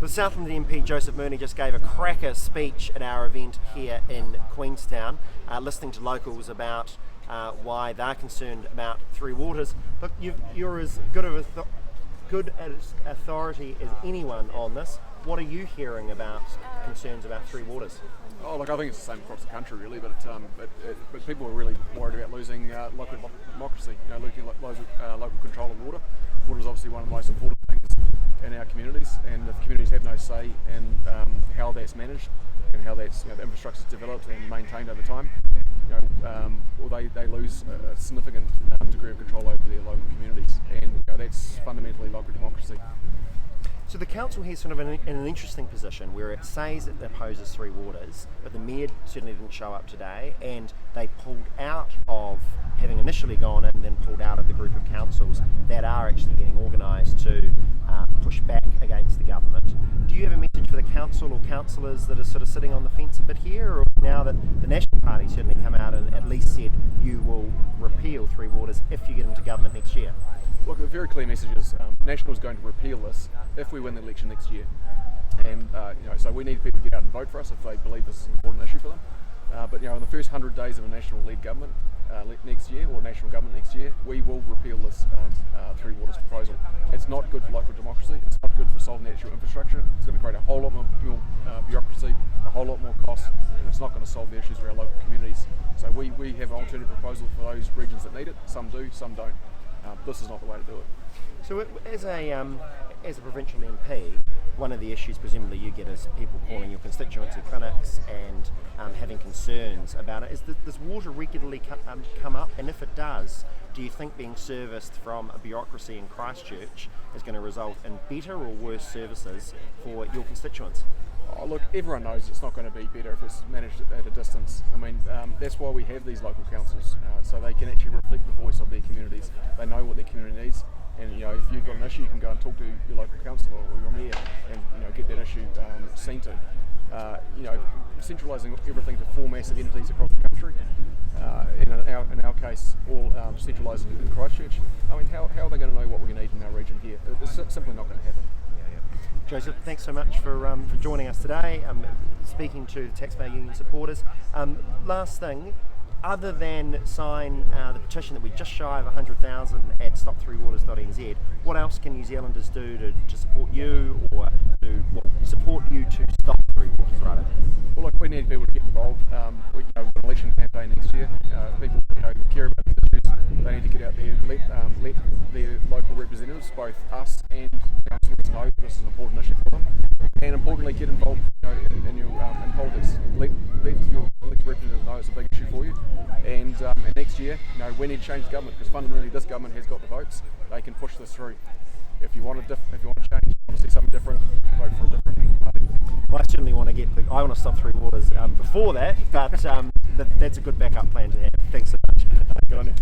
The Southland MP Joseph Mooney just gave a cracker speech at our event here in Queenstown, listening to locals about why they're concerned about Three Waters. Look, you're as good as authority as anyone on this. What are you hearing about concerns about Three Waters? Oh, look, I think it's the same across the country, really. But people are really worried about losing local democracy. Losing local control of water. Water is obviously one of the most important things in our communities, and if communities have no say in how that's managed and how that's the infrastructure is developed and maintained over time, they lose a significant degree of control over their local communities, and that's fundamentally local democracy. So the council here sort of in an interesting position where it says it opposes Three Waters, but the mayor certainly didn't show up today, and they pulled out of, having initially gone in, then pulled out of the group of councils that are actually getting organised to push back against the government. Do you have a message for the council or councillors that are sort of sitting on the fence a bit here, or now that the National Party certainly come out and at least said you will repeal Three Waters if you get into government next year? Look, the very clear message is National is going to repeal this if we win the election next year, and so we need people to get out and vote for us if they believe this is an important issue for them. But in the first 100 days of a national-led government next year, or national government next year, we will repeal this Three Waters proposal. It's not good for local democracy. It's not good for solving the actual infrastructure. It's going to create a whole lot more bureaucracy, a whole lot more cost, and it's not going to solve the issues for our local communities. So we have an alternative proposal for those regions that need it. Some do, some don't. This is not the way to do it. So as a provincial MP, one of the issues presumably you get is people calling your constituency clinics and having concerns about it. Does water regularly come up? And if it does, do you think being serviced from a bureaucracy in Christchurch is going to result in better or worse services for your constituents? Oh, look, everyone knows it's not going to be better if it's managed at a distance. I mean, that's why we have these local councils, so they can actually reflect the voice of their communities. They know what their community needs, and if you've got an issue, you can go and talk to your local councillor or your mayor and get that issue seen to. Centralising everything to 4 massive entities across the country, in our case, all centralised in Christchurch. I mean, how are they going to know what we need in our region here? It's simply not going to happen. Joseph, thanks so much for joining us today, speaking to Taxpayer Union supporters. Last thing, other than sign the petition that we just shy of 100,000 at stopthreewaters.nz, what else can New Zealanders do to support you or to support you to stop Three Waters, rather? Well, look, we need people to get involved. We've got an election campaign next year. People care about these issues. They need to get out there and let their local representatives, both us and councillors, know this is an important issue for them. And importantly, get involved in politics. Let your elected representatives know it's a big issue for you. And next year, we need to change the government, because fundamentally this government has got the votes. They can push this through. If you want to change, want to see something different, vote for a different party. Well, I certainly want to I want to stop Three Waters before that, but that's a good backup plan to have. Thanks so much. Good on you.